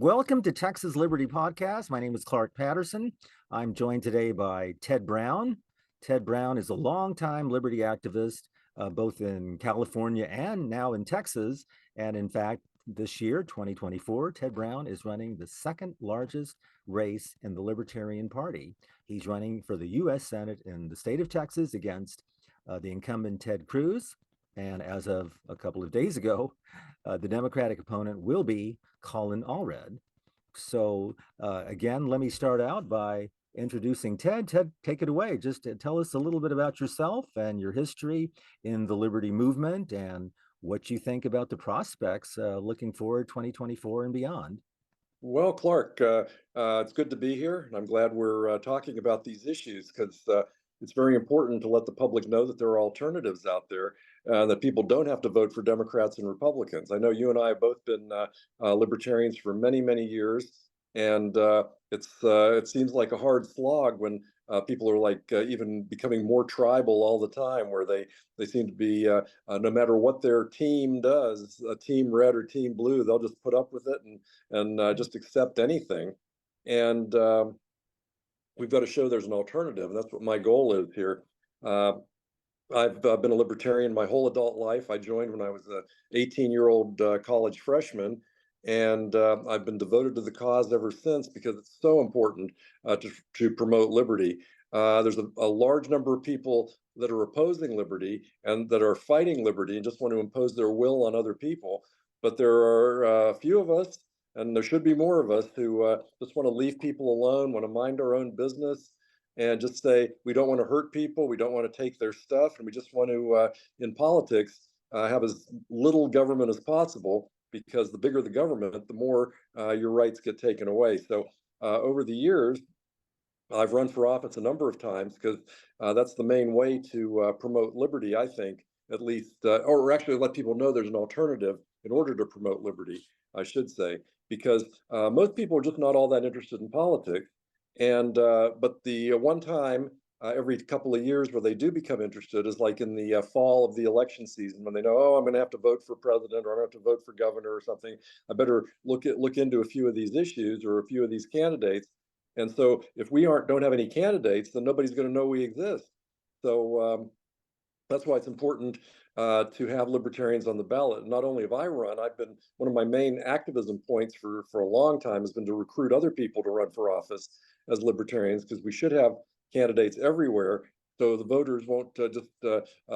Welcome to Texas Liberty Podcast. My name is Clark Patterson. I'm joined today by Ted Brown. Ted Brown is a longtime liberty activist, both in California and now in Texas. And in fact, this year, 2024, Ted Brown is running the second largest race in the Libertarian Party. He's running for the U.S. Senate in the state of Texas against the incumbent Ted Cruz. And as of a couple of days ago, the Democratic opponent will be Colin Allred. So again, let me start out by introducing Ted. Ted, take it away. Just tell us a little bit about yourself and your history in the Liberty movement and what you think about the prospects looking forward 2024 and beyond. Well, Clark, it's good to be here, and I'm glad we're talking about these issues because it's very important to let the public know that there are alternatives out there, that people don't have to vote for Democrats and Republicans. I know you and I have both been libertarians for many, many years, and it seems like a hard slog when people are like even becoming more tribal all the time, where they seem to be no matter what their team does, team red or team blue, they'll just put up with it and just accept anything. And we've got to show there's an alternative. And that's what my goal is here. I've been a libertarian my whole adult life. I joined when I was a 18-year-old college freshman, and I've been devoted to the cause ever since because it's so important to promote liberty. There's a large number of people that are opposing liberty and that are fighting liberty and just want to impose their will on other people. But there are a few of us, and there should be more of us, who just want to leave people alone, want to mind our own business, and just say we don't want to hurt people, we don't want to take their stuff, and we just want to, in politics, have as little government as possible, because the bigger the government, the more your rights get taken away. So over the years, I've run for office a number of times because that's the main way to promote liberty, I think, at least, or actually let people know there's an alternative in order to promote liberty, I should say, because most people are just not all that interested in politics. And but the one time every couple of years where they do become interested is like in the fall of the election season, when they know, oh, I'm going to have to vote for president, or I'm going to have to vote for governor or something. I better look into a few of these issues or a few of these candidates. And so if we don't have any candidates, then nobody's going to know we exist. So that's why it's important to have libertarians on the ballot. Not only have I run, I've been, one of my main activism points for a long time has been to recruit other people to run for office as libertarians, because we should have candidates everywhere, so the voters won't just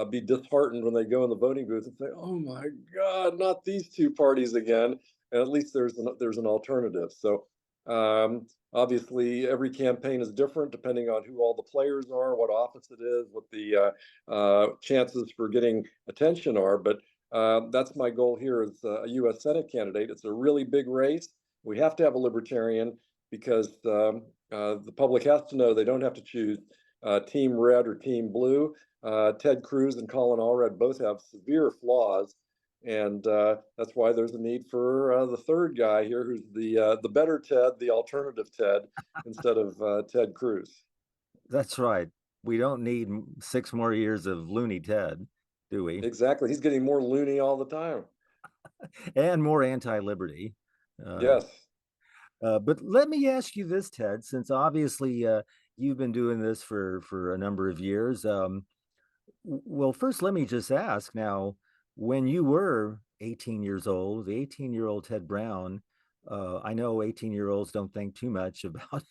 be disheartened when they go in the voting booth and say, "Oh my God, not these two parties again." And at least there's an alternative. So obviously, every campaign is different depending on who all the players are, what office it is, what the chances for getting attention are. But that's my goal here as a U.S. Senate candidate. It's a really big race. We have to have a libertarian because the public has to know they don't have to choose Team Red or Team Blue. Ted Cruz and Colin Allred both have severe flaws, and that's why there's a need for the third guy here, who's the better Ted, the alternative Ted, instead of Ted Cruz. That's right. We don't need 6 more years of loony Ted, do we? Exactly. He's getting more loony all the time. And more anti-liberty. Uh, Yes. but let me ask you this, Ted, since obviously you've been doing this for a number of years. Well, first, let me just ask now, when you were 18 years old, the 18-year-old Ted Brown, I know 18-year-olds don't think too much about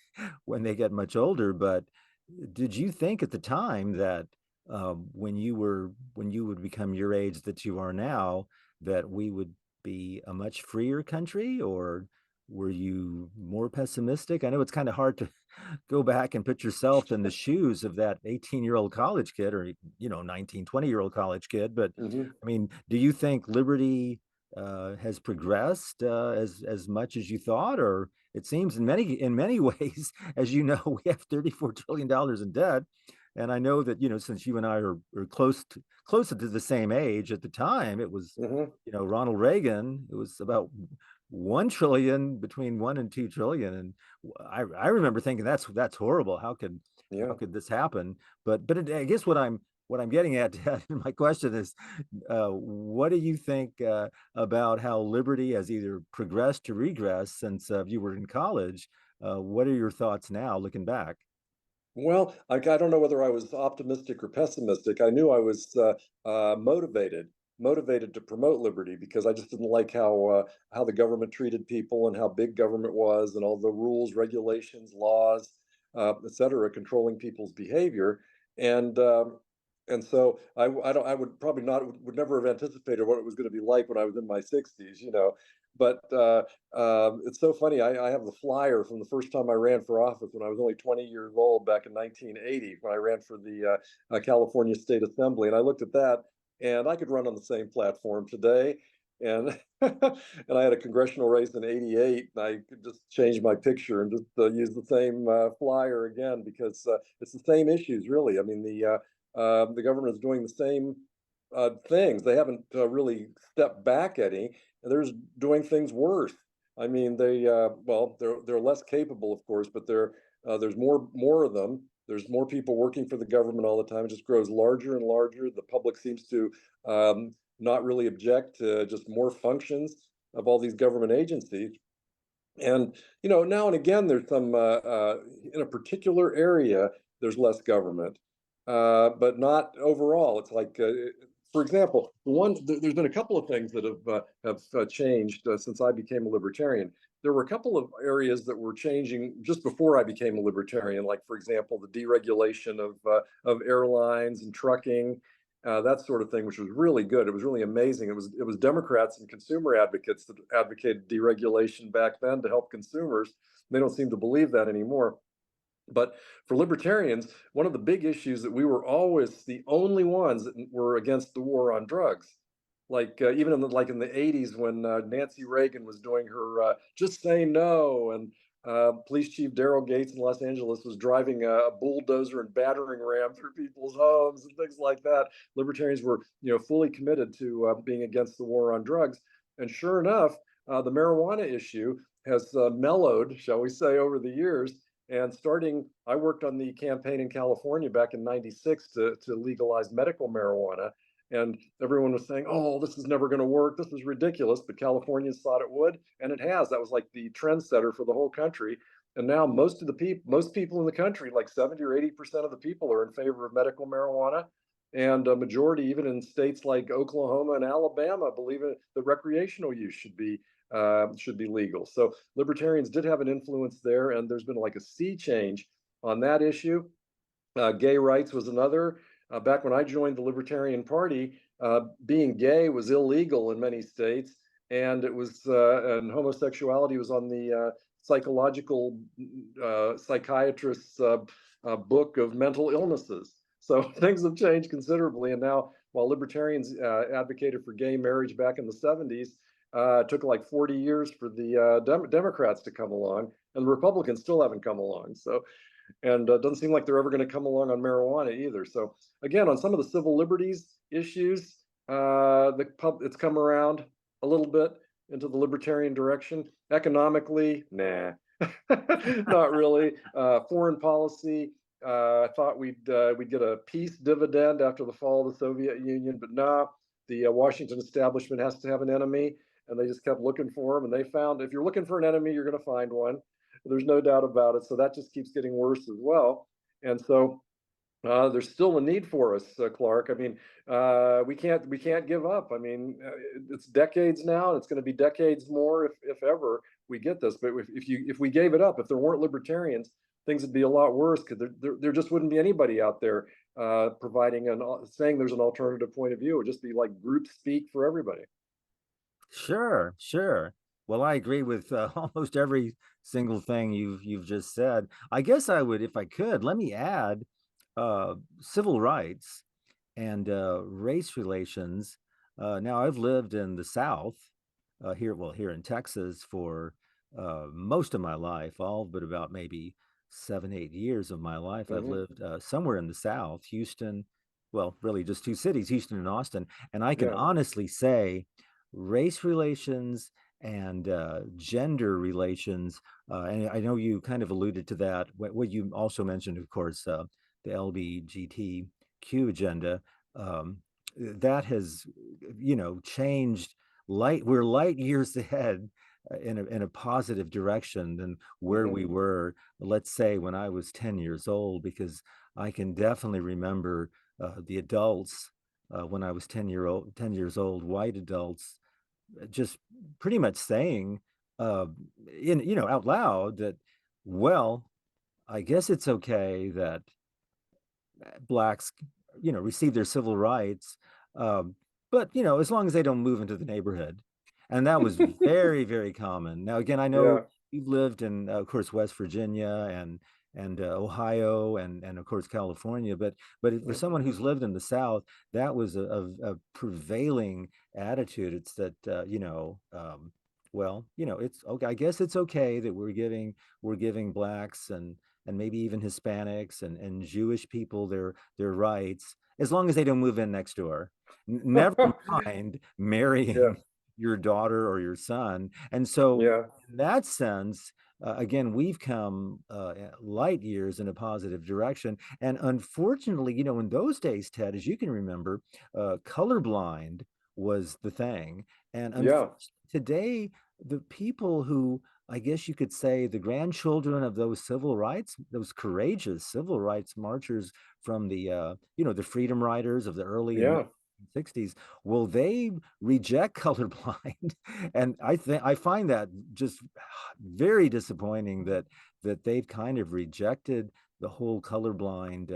when they get much older, but did you think at the time that when you would become your age that you are now, that we would be a much freer country, or were you more pessimistic? I know it's kind of hard to go back and put yourself in the shoes of that 18-year-old college kid, or 19, 20-year-old college kid, but Hmm. I mean, do you think liberty has progressed as much as you thought? Or it seems in many ways, as you know, we have $34 trillion in debt. And I know that, since you and I are closer to the same age, at the time, it was, Hmm. Ronald Reagan, it was about 1 trillion, between 1 and 2 trillion. And I remember thinking that's horrible. How Yeah. could this happen? But I guess what I'm what I'm getting at, Ted, my question is, what do you think about how liberty has either progressed or regressed since you were in college? What are your thoughts now, looking back? Well, I don't know whether I was optimistic or pessimistic. I knew I was motivated to promote liberty because I just didn't like how the government treated people and how big government was and all the rules, regulations, laws, et cetera, controlling people's behavior. And and so I would probably not would never have anticipated what it was going to be like when I was in my 60s, you know. But it's so funny. I have the flyer from the first time I ran for office when I was only 20 years old back in 1980 when I ran for the California State Assembly. And I looked at that and I could run on the same platform today. And and I had a congressional race in '88, and I could just change my picture and just use the same flyer again because it's the same issues, really. I mean, the government is doing the same things. They haven't really stepped back any. They're just doing things worse. I mean, well, they're less capable, of course, but there's more of them. There's more people working for the government all the time. It just grows larger and larger. The public seems to not really object to just more functions of all these government agencies. And now and again, there's some in a particular area, there's less government, but not overall. It's like, for example, there's been a couple of things that have changed since I became a libertarian. There were a couple of areas that were changing just before I became a libertarian, like for example, the deregulation of airlines and trucking, that sort of thing, which was really good. It was really amazing. It was Democrats and consumer advocates that advocated deregulation back then to help consumers. They don't seem to believe that anymore. But for libertarians, one of the big issues that we were always the only ones that were against the war on drugs. Like even in the '80s when Nancy Reagan was doing her "Just Say No," and Police Chief Daryl Gates in Los Angeles was driving a bulldozer and battering ram through people's homes and things like that. Libertarians were, fully committed to being against the war on drugs. And sure enough, the marijuana issue has mellowed, shall we say, over the years. And I worked on the campaign in California back in '96 to legalize medical marijuana. And everyone was saying, oh, this is never going to work. This is ridiculous. But Californians thought it would. And it has. That was like the trendsetter for the whole country. And now most people in the country, like 70 or 80% of the people are in favor of medical marijuana. And a majority, even in states like Oklahoma and Alabama, believe it, the recreational use should be legal. So libertarians did have an influence there, and there's been like a sea change on that issue. Gay rights was another. Back when I joined the Libertarian Party, being gay was illegal in many states, and and homosexuality was on the psychological psychiatrist's book of mental illnesses. So things have changed considerably, and now while libertarians advocated for gay marriage back in the '70s, it took like 40 years for the Democrats to come along, and the Republicans still haven't come along. So and doesn't seem like they're ever going to come along on marijuana either. So again, on some of the civil liberties issues, it's come around a little bit into the libertarian direction. Economically, nah, not really. Foreign policy, I thought we'd get a peace dividend after the fall of the Soviet Union, but nah. The Washington establishment has to have an enemy, and they just kept looking for them. And they found if you're looking for an enemy, you're going to find one. There's no doubt about it. So that just keeps getting worse as well. And so there's still a need for us, Clark. I mean, we can't give up. I mean, it's decades now, and it's going to be decades more if ever we get this. But if we gave it up, if there weren't libertarians, things would be a lot worse because there just wouldn't be anybody out there providing saying there's an alternative point of view. It would just be like group speak for everybody. Sure, sure. Well, I agree with almost every single thing you've just said. I guess I would, if I could, let me add civil rights and race relations. Now, I've lived in the South here in Texas for most of my life, all but about maybe 7, 8 years of my life. I've Hmm. lived somewhere in the South, Houston, well, really just two cities, Houston and Austin. And I can Yeah. honestly say race relations and gender relations, and I know you kind of alluded to that. What you also mentioned, of course, the LBGT Q agenda, um, that has, changed light. We're light years ahead in a positive direction than where Hmm. we were, let's say, when I was 10 years old, because I can definitely remember the adults when I was 10 years old, white adults, just pretty much saying, uh, out loud that, well, I guess it's okay that blacks, receive their civil rights, um, but as long as they don't move into the neighborhood, and that was very, very common. Now, again, I know Yeah. you've lived in, of course, West Virginia and Ohio and of course California, but for someone who's lived in the South, that was a prevailing attitude. It's that well, it's okay. I guess it's okay that we're giving blacks and maybe even Hispanics and Jewish people their rights, as long as they don't move in next door. Never mind Yeah. marrying your daughter or your son. And so, Yeah. in that sense, again, we've come light years in a positive direction. And unfortunately, in those days, Ted, as you can remember, colorblind was the thing. And Yeah. unfortunately, today, the people who, I guess you could say, the grandchildren of those civil rights, those courageous civil rights marchers from the freedom riders of the early and mid Yeah. 60s, will they reject colorblind? And I find that just very disappointing that they've kind of rejected the whole colorblind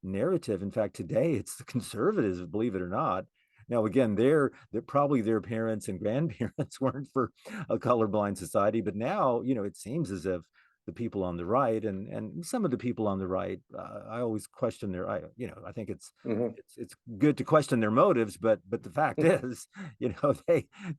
narrative. In fact, today it's the conservatives, believe it or not. Now, again, they're probably their parents and grandparents weren't for a colorblind society, but now, it seems as if the people on the right and some of the people on the right, I always question I think it's Hmm. it's it's good to question their motives, but the fact is,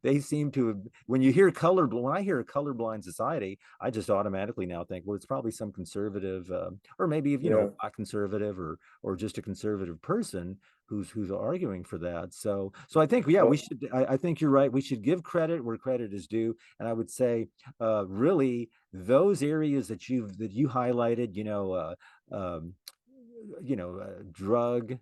they seem to have, when you hear when I hear a colorblind society, I just automatically now think, well, it's probably some conservative, or maybe Yeah. a conservative or just a conservative person who's arguing for that. So I think, yeah, we Well. should. I think you're right. We should give credit where credit is due, and I would say, really, those areas that you highlighted, um, drug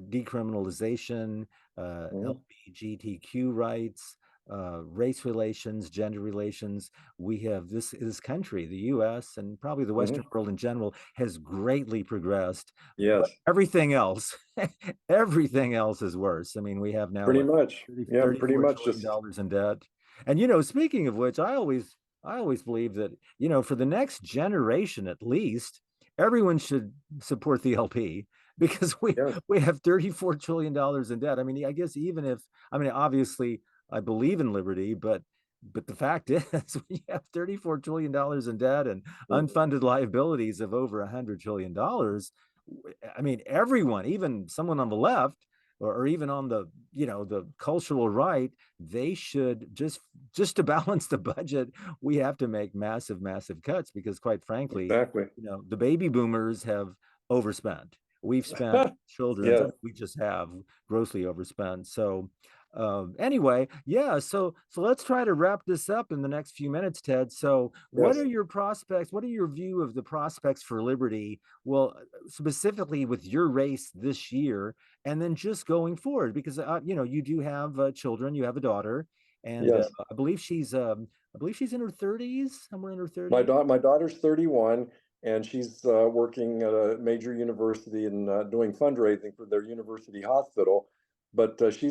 decriminalization, Mhm. LGBTQ rights, race relations, gender relations. We have this country, the U.S. and probably the Western Mhm. world in general, has greatly progressed, but Yes. everything else, everything else is worse. I mean, we have now Pretty what, much. 30, Yeah. Pretty 34 much trillion just. dollars in debt. And speaking of which, I always believe that, for the next generation at least, everyone should support the LP, because we Yes. we have $34 trillion in debt. I mean, I guess, even if, I mean, obviously I believe in liberty, but the fact is, we have $34 trillion in debt and Mm. unfunded liabilities of over $100 trillion. I mean, everyone, even someone on the left, or even on the cultural right, they should just to balance the budget, we have to make massive, massive cuts, because quite frankly, Exactly. the baby boomers have overspent. We've spent children's, I Yes. mean, we just have grossly overspent. So, anyway, yeah. So let's try to wrap this up in the next few minutes, Ted. So, what are Yes. your prospects? What are your view of the prospects for liberty? Well, specifically with your race this year, and then just going forward, because you do have children. You have a daughter, and Yes. I believe she's in her 30s, somewhere in her My 30s. daughter, my daughter's 31, and she's working at a major university and doing fundraising for their university hospital. But she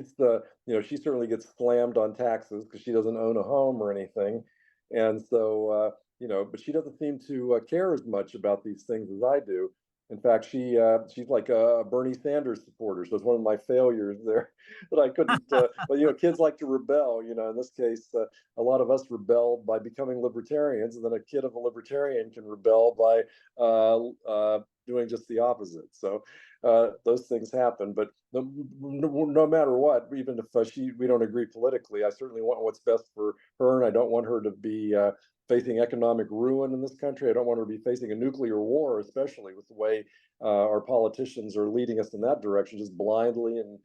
certainly gets slammed on taxes because she doesn't own a home or anything, and so but she doesn't seem to care as much about these things as I do. In fact, she's like a Bernie Sanders supporter, so it's one of my failures there that I couldn't. But kids like to rebel. In this case, a lot of us rebel by becoming libertarians, and then a kid of a libertarian can rebel by doing just the opposite. So those things happen. But no matter what, even if we don't agree politically, I certainly want what's best for her, and I don't want her to be facing economic ruin in this country. I don't want her to be facing a nuclear war, especially with the way our politicians are leading us in that direction, just blindly and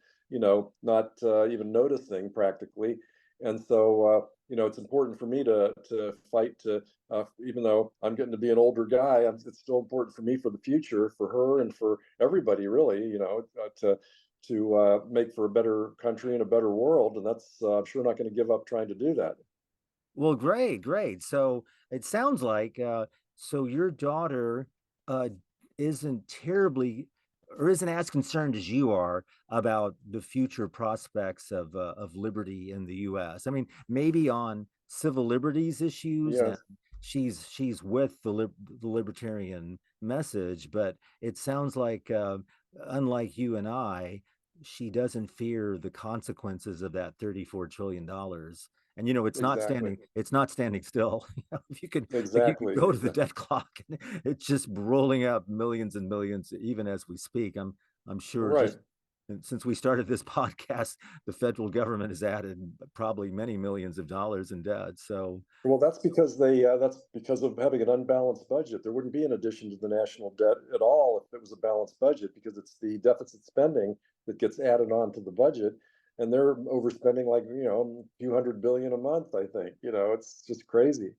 not even noticing practically. And so it's important for me to fight to, even though I'm getting to be an older guy, it's still important for me for the future, for her and for everybody, really, to make for a better country and a better world. And that's I'm sure not going to give up trying to do that. Well, great, great. So it sounds like so your daughter uh isn't terribly or isn't as concerned as you are about the future prospects of liberty in the US. I mean, maybe on civil liberties issues, and Yes, she's with the libertarian message, but it sounds like unlike you and I, she doesn't fear the consequences of that $34 trillion. And exactly, it's not standing still. If you could exactly, go to the exactly. debt clock, it's just rolling out millions and millions even as we speak. I'm sure Right. just since we started this podcast, the federal government has added probably many millions of dollars in debt. So Well, that's because of having an unbalanced budget. There wouldn't be an addition to the national debt at all if it was a balanced budget, because it's the deficit spending that gets added on to the budget, and they're overspending like a few hundred billion a month. I think it's just crazy.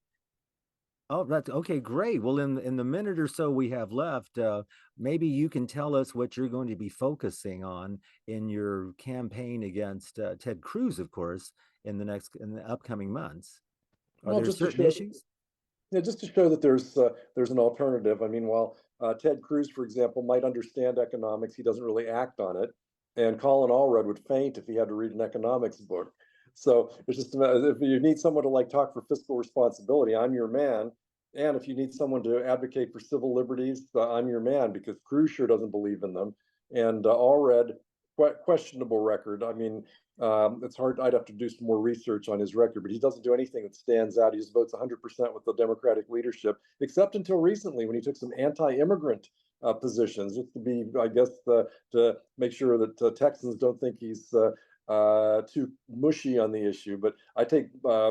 oh, that's okay, great. Well, in the minute or so we have left, maybe you can tell us what you're going to be focusing on in your campaign against Ted Cruz, of course, in the upcoming months. Are Well, there just to certain show issues? Yeah, just to show that there's an alternative. I mean, while Ted Cruz, for example, might understand economics, he doesn't really act on it. And Colin Allred would faint if he had to read an economics book. So it's just if you need someone to like talk for fiscal responsibility, I'm your man. And if you need someone to advocate for civil liberties, I'm your man, because Cruz sure doesn't believe in them. And Allred, questionable record. I mean, it's hard. I'd have to do some more research on his record, but he doesn't do anything that stands out. He just votes 100% with the Democratic leadership, except until recently when he took some anti-immigrant positions, just to be, I guess, to make sure that Texans don't think he's too mushy on the issue. But I take,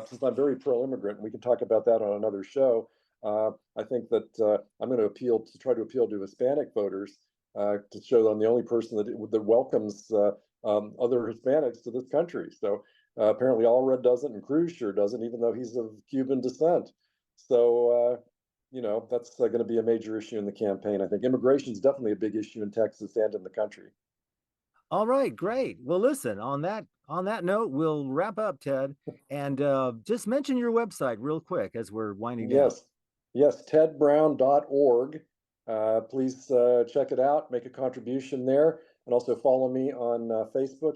since I'm very pro-immigrant, and we can talk about that on another show. I think that I'm going to try to appeal to Hispanic voters to show that I'm the only person that welcomes other Hispanics to this country. So apparently Allred doesn't, and Cruz sure doesn't, even though he's of Cuban descent. So, that's going to be a major issue in the campaign. I think immigration is definitely a big issue in Texas and in the country. All right, great. Well, listen, on that note, we'll wrap up, Ted, and just mention your website real quick as we're winding down. Yes, yes, tedbrown.org. Please check it out, make a contribution there, and also follow me on Facebook.